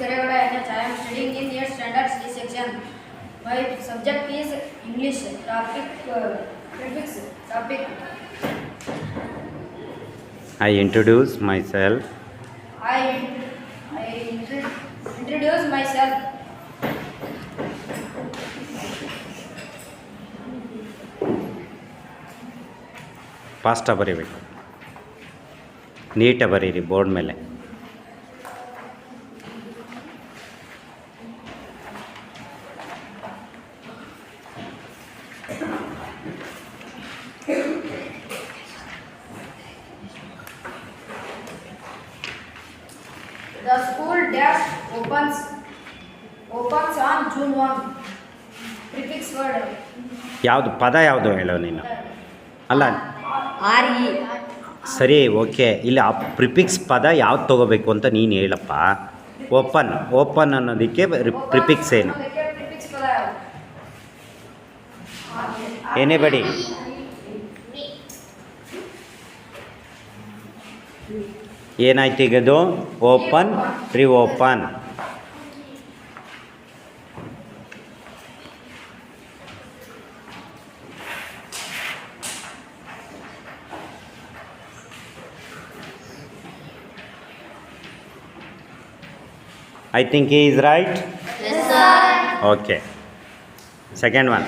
Keregowda NH. I am studying in 8th standard C section. My subject is English. Topic prefix. Topic. I introduce myself. I introduce myself. ಫಾಸ್ಟಾಗಿ ಬರೀಬೇಕು, ನೀಟಾಗಿ ಬರೀರಿ board ಮೇಲೆ. The school dash opens on June 1. Prefix word. ಯಾವುದು ಪದ ಯಾವುದು ಹೇಳೋ ನೀನು? ಅಲ್ಲ RE. ಸರಿ, ಓಕೆ. ಇಲ್ಲಿ ಆ ಪ್ರಿಫಿಕ್ಸ್ ಪದ ಯಾವ್ದು ತೊಗೋಬೇಕು ಅಂತ ನೀನು ಹೇಳಪ್ಪ. ಓಪನ್ ಅನ್ನೋದಕ್ಕೆ ಪ್ರಿಫಿಕ್ಸ್ ಏನು? ಎನಿಬಡಿ? ಏನಾಯ್ತು ಈಗದು? Open, reopen. I think he is right? Yes, sir. Okay. Second one.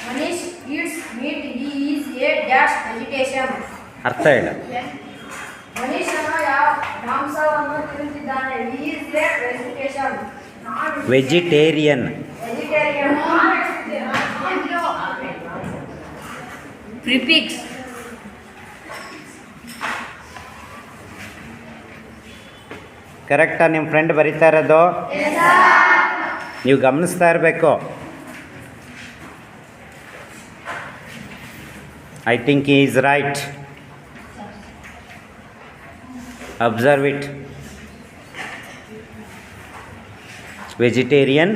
Manish eats meat. He is a dash vegetation. ಅರ್ಥ ಹೇಳ. ಮನುಷ್ಯನು ಯಾವ ಮಾಂಸವನ್ನು ತಿನ್ನುತ್ತಿದ್ದಾನೆ? He is a vegetation. Vegetarian. Vegetarian. Prefix. ಕರೆಕ್ಟಾ? ನಿಮ್ಮ ಫ್ರೆಂಡ್ ಬರೀತಾ ಇರೋದು ನೀವು ಗಮನಿಸ್ತಾ ಇರಬೇಕು. I think he is right. Observe it. Vegetarian,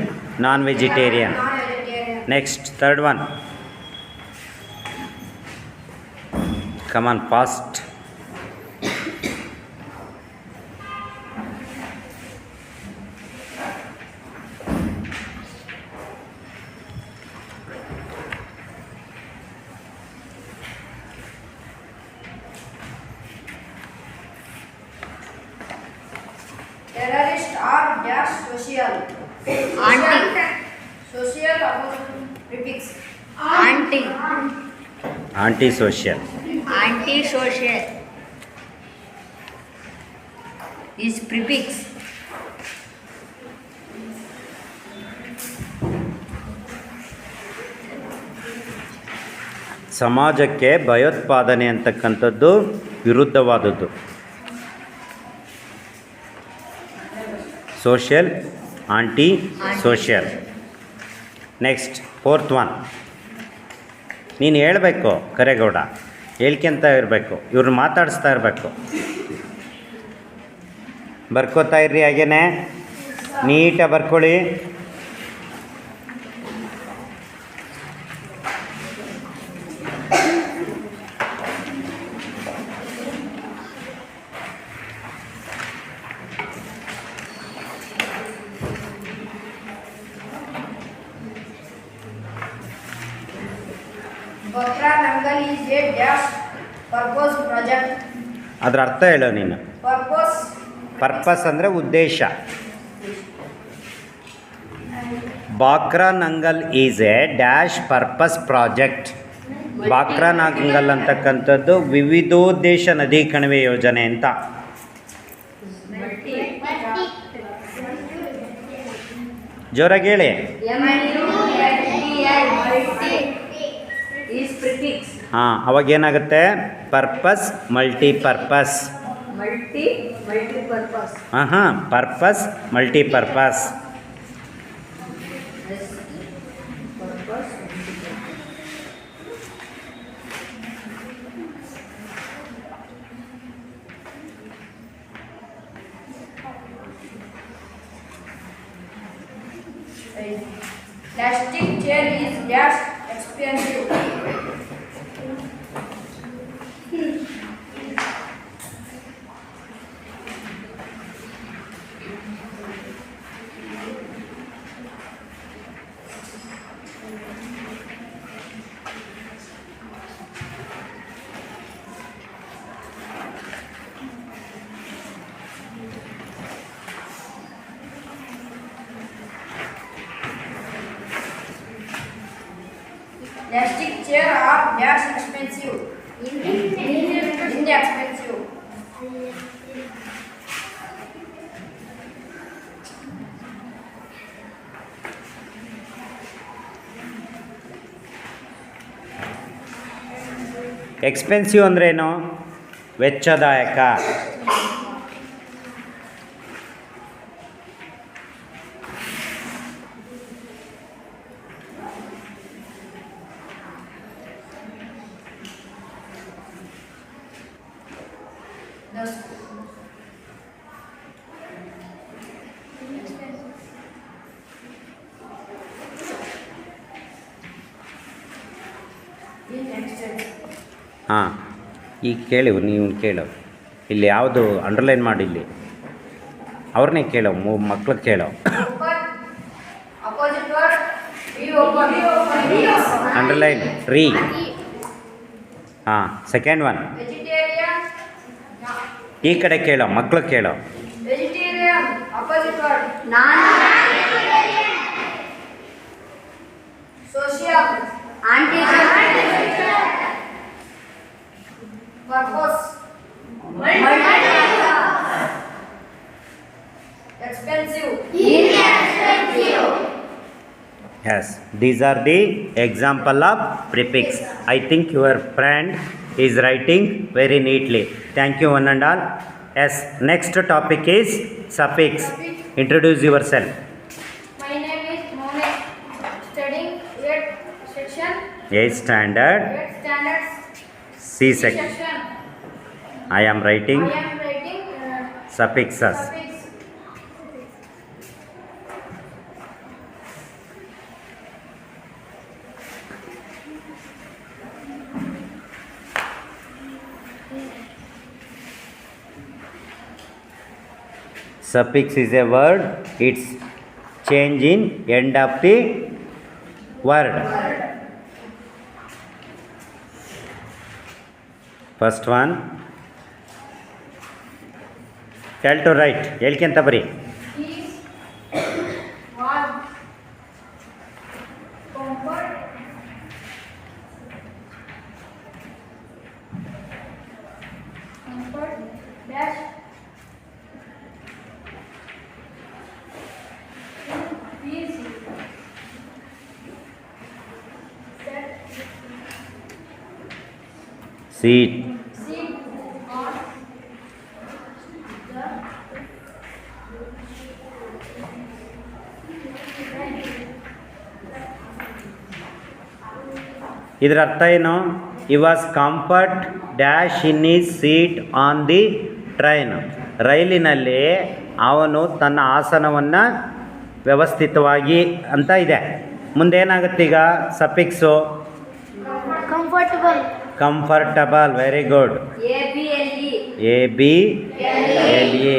non-vegetarian. Next, third one. Come on, fast. Terrorist are dash social. Social prefix. Anti-social. Anti-social is prefix. ಸಮಾಜಕ್ಕೆ ಭಯೋತ್ಪಾದನೆ ಅಂತಕ್ಕಂಥದ್ದು ವಿರುದ್ಧವಾದದ್ದು. Social, anti social. Next fourth one. ನೀನು ಹೇಳಬೇಕು ಕರೇಗೌಡ, ಹೇಳ್ಕೊಂತ ಇರಬೇಕು, ಇವ್ರನ್ನ ಮಾತಾಡಿಸ್ತಾ ಇರಬೇಕು. ಬರ್ಕೋತಾ ಇರ್ರಿ, ಹಾಗೇನೆ ನೀಟಾಗಿ ಬರ್ಕೊಳ್ಳಿ. Bakra Nangal is a dash purpose project. ಅದರ ಅರ್ಥ ಹೇಳೋ ನೀನು. ಪರ್ಪಸ್ ಅಂದರೆ ಉದ್ದೇಶ. Bhakra Nangal is A dash purpose project. Bhakra Nangal ಅಂತಕ್ಕಂಥದ್ದು ವಿವಿಧೋದ್ದೇಶ ನದಿ ಕಣಿವೆ ಯೋಜನೆ ಅಂತ. ಜೋರಾಗಿ ಹೇಳಿ. ಹಾಂ ಅವಾಗೇನಾಗುತ್ತೆ ಪರ್ಪಸ್ ಮಲ್ಟಿಪರ್ಪಸ್. ಮಲ್ಟಿಪರ್ಪಸ್. ಹಾಂ purpose multipurpose. Purpose. Plastic chair is dash expensive. Plastic chair are dash expensive. Inexpensive. Expensive ಅಂದ್ರೇನು? ವೆಚ್ಚದಾಯಕ. ಹಾಂ ಈಗ ಕೇಳಿ ನೀವು ಕೇಳು, ಇಲ್ಲಿ ಯಾವುದು ಅಂಡರ್ಲೈನ್ ಮಾಡಿ, ಇಲ್ಲಿ ಅವ್ರನ್ನೇ ಕೇಳೋ, ಮಕ್ಳಿಗೆ ಕೇಳೋ. Opposite word. ಅಂಡರ್ಲೈನ್ ರೀ. ಹಾಂ ಸೆಕೆಂಡ್ ಒನ್ Vegetarian. ಈ ಕಡೆ ಕೇಳೋ, ಮಕ್ಳಿಗೆ ಕೇಳೋ. Vegetarian. Opposite word. Social. Purpose. Expensive. Yes, these are the example of prefix. I think your friend is writing very neatly. Thank you one and all. Yes, next topic is suffix. Introduce yourself. My name is Monik. Studying 8th section. 8th standard 8th standards. C section. I am writing I am writing suffixes. suffix. Suffix is a word. It's change in end of the word. First one. Tell to write. ಹೇಳ್ಕೊಂತ ಬರಿ. Is was comfort dash is Seat. sit on the ಇದರ ಅರ್ಥ ಏನು? ಈ was comfort dash in is seat on the train. ರೈಲಿನಲ್ಲಿ ಅವನು ತನ್ನ ಆಸನವನ್ನು ವ್ಯವಸ್ಥಿತವಾಗಿ ಅಂತ ಇದೆ. ಮುಂದೇನಾಗುತ್ತೆ ಈಗ? Suffix comfortable. Comfortable. Very good. ABLE.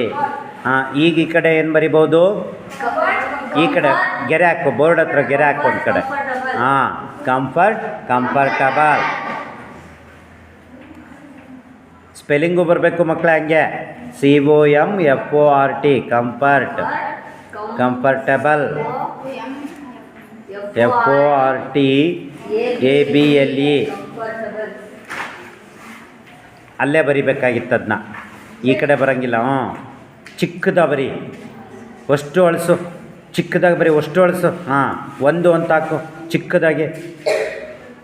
ಹಾಂ, ಈಗ ಈ ಕಡೆ ಏನು ಬರಿಬೋದು? ಈ ಕಡೆ ಗೆರೆ ಹಾಕು, ಬೋರ್ಡ್ ಹತ್ರ ಗೆರೆ ಹಾಕು ಒಂದು ಕಡೆ. ಹಾಂ, ಕಂಫರ್ಟಬಲ್. ಸ್ಪೆಲ್ಲಿಂಗು ಬರಬೇಕು ಮಕ್ಕಳೇ ಹಂಗೆ. COMFORT comfort. Comfortable. FORT ABLE. ಅಲ್ಲೇ ಬರಿಬೇಕಾಗಿತ್ತು ಅದನ್ನ, ಈ ಕಡೆ ಬರೋಂಗಿಲ್ಲ. ಚಿಕ್ಕದ ಬರಿ, ಅಷ್ಟು ಅಳಿಸು, ಚಿಕ್ಕದಾಗಿ ಬರಿ, ಅಷ್ಟು ಅಳಿಸು. ಹಾಂ, ಒಂದು ಅಂತ ಹಾಕು ಚಿಕ್ಕದಾಗಿ.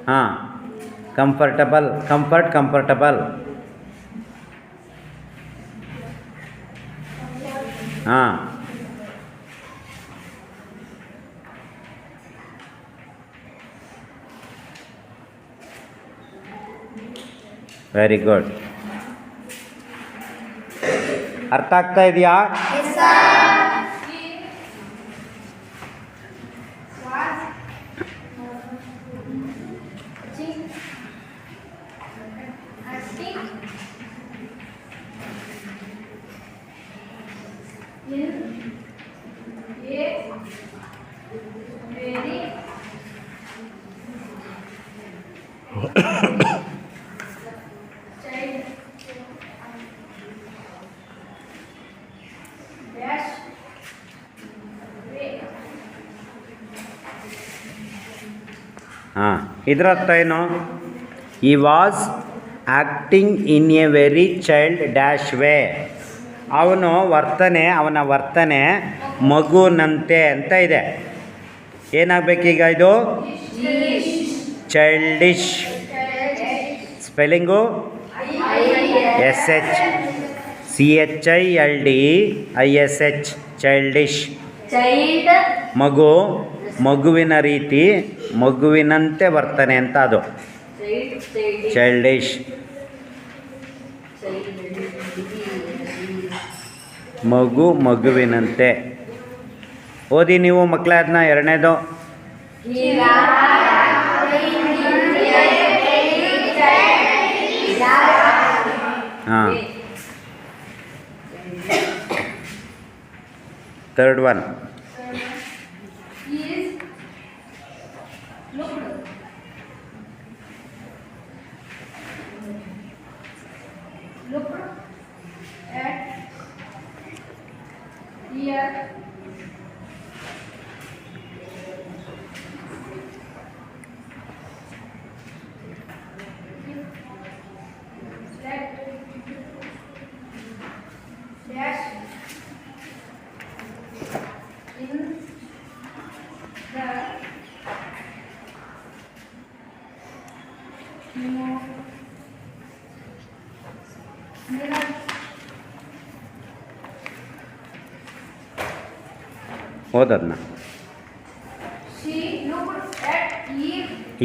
ಹಾಂ, ಕಂಫರ್ಟಬಲ್ ಕಂಫರ್ಟಬಲ್. ಹಾಂ, ವೆರಿ ಗುಡ್. ಅರ್ಥ ಆಗ್ತಾ ಇದೆಯಾ? ಹಾಂ, ಇದರ ಅರ್ಥ ಏನು? ಈ was acting in a very child dash way. ಅವನ ವರ್ತನೆ ಮಗುನಂತೆ ಅಂತ ಇದೆ. ಏನಾಗಬೇಕೀಗ ಇದು? ಚೈಲ್ಡಿಶ್. Spelling CHILDISH, childish. ಮಗುವಿನ ರೀತಿ, ಮಗುವಿನಂತೆ ವರ್ತನೆ ಅಂತ ಅದು ಚೈಲ್ಡಿಶ್. ಮಗುವಿನಂತೆ. ಓದಿ ನೀವು ಮಕ್ಕಳೇ ಅದನ್ನ. ಎರಡನೇದು ಹಾಂ, ಥರ್ಡ್ ಒನ್ ಓದೋದನ್ನ.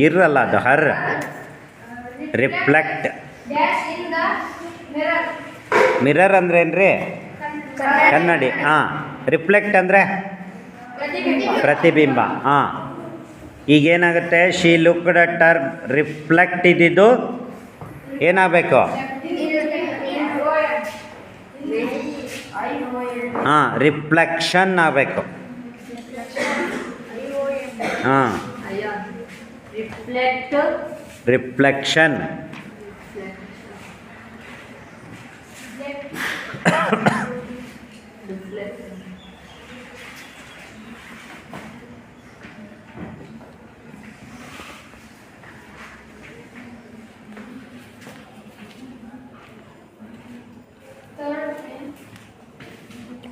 ಇರಲ್ಲ, ಅದು ಹರ್. ರಿಫ್ಲೆಕ್ಟ್. ಮಿರರ್ ಅಂದ್ರೆ ಏನ್ರಿ? ಕನ್ನಡಿ. ಹಾಂ, ರಿಫ್ಲೆಕ್ಟ್ ಅಂದರೆ ಪ್ರತಿಬಿಂಬ. ಹಾಂ, ಈಗೇನಾಗುತ್ತೆ? She looked at her reflect ಇದ್ದಿದ್ದು ಏನಾಗಬೇಕು? ಹಾಂ, ರಿಫ್ಲೆಕ್ಷನ್ ಆಗಬೇಕು. ಹಾಂ, reflection.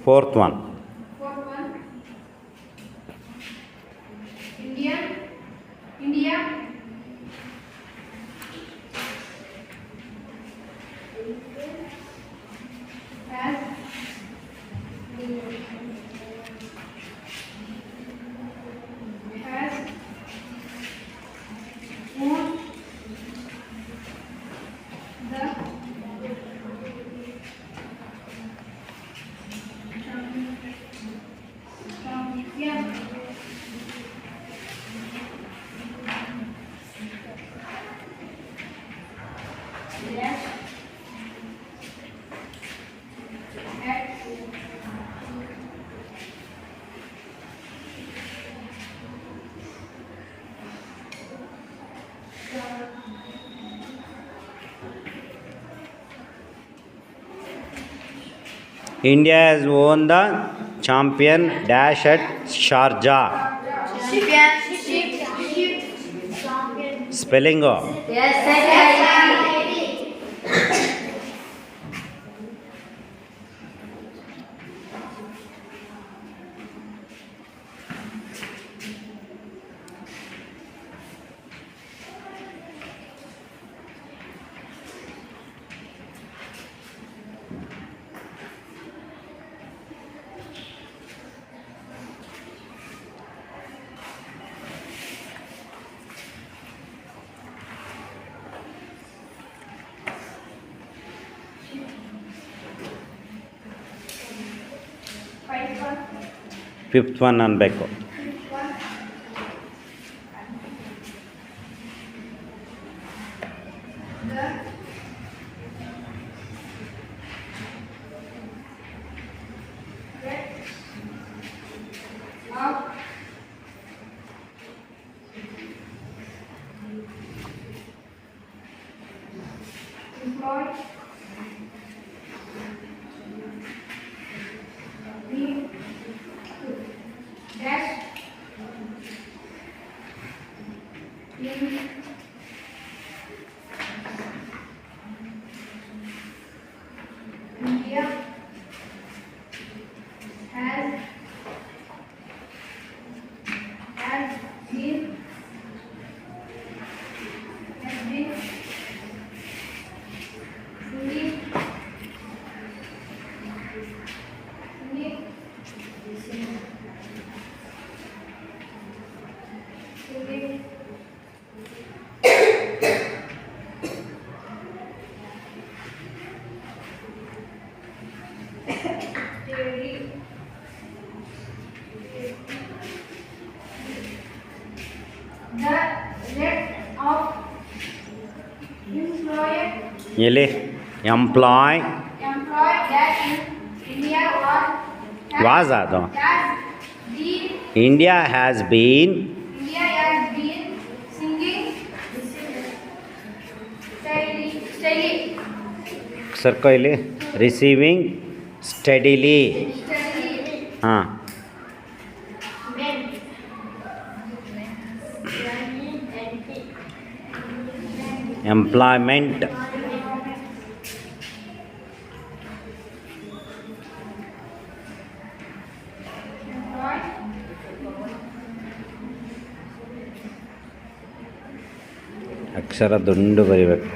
Fourth one. India has won the champion. Yes. India has won the champion dash at Sharjah. Spelling go. Fifth one ಅನ್ಬೇಕು. India has been singing the rate of ಎಲ್ಲಿ employ employed that in India was ಅದು has been India has been singing steadily ಸರ್ಕೋ ಇಲ್ಲಿ receiving steadily. ಹಾಂ, employment. ಅಕ್ಷರ ದುಂಡು ಬರಿಬೇಕು.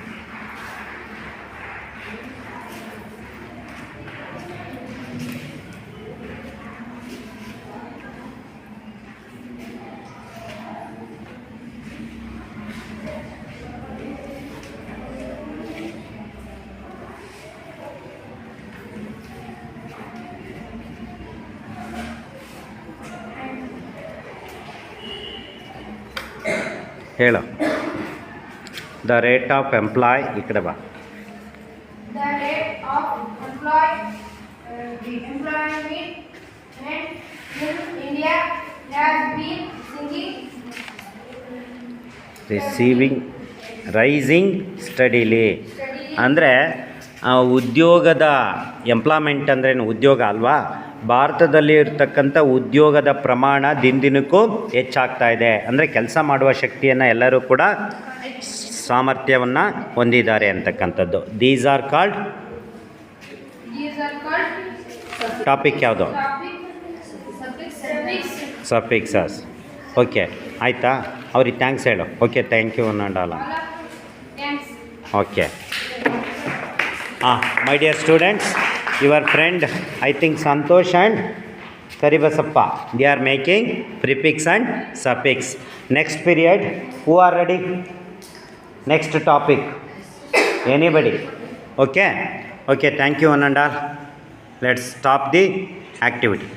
ಹೇಳು. ದ ರೇಟ್ ಆಫ್ ಎಂಪ್ಲಾಯ್, ಈ ಕಡೆ ಬಾ. the rate of employment in India has been rising steadily ಅಂದರೆ ಉದ್ಯೋಗದ ಎಂಪ್ಲಾಯ್ಮೆಂಟ್ ಅಂದ್ರೇನು? ಉದ್ಯೋಗ ಅಲ್ವಾ? ಭಾರತದಲ್ಲಿ ಇರ್ತಕ್ಕಂಥ ಉದ್ಯೋಗದ ಪ್ರಮಾಣ ದಿನದಿನಕ್ಕೂ ಹೆಚ್ಚಾಗ್ತಾ ಇದೆ. ಅಂದರೆ ಕೆಲಸ ಮಾಡುವ ಶಕ್ತಿಯನ್ನು ಎಲ್ಲರೂ ಕೂಡ ಸಾಮರ್ಥ್ಯವನ್ನು ಹೊಂದಿದ್ದಾರೆ ಅಂತಕ್ಕಂಥದ್ದು. ದೀಸ್ ಆರ್ ಕಾಲ್ಡ್ ಟಾಪಿಕ್ ಯಾವುದು? ಸಫಿಕ್ಸಸ್. ಓಕೆ, ಆಯಿತಾ? ಅವ್ರಿಗೆ ಥ್ಯಾಂಕ್ಸ್ ಹೇಳು. ಓಕೆ, ಥ್ಯಾಂಕ್ ಯು ಅನ್ನೋಲ್ಲ. Okay. My dear students, your friend, I think Santosh and Karibasappa, they are making prefix and suffix. Next period, who are ready? Next topic. Anybody? Okay? Okay, thank you one and all. Let's stop the activity.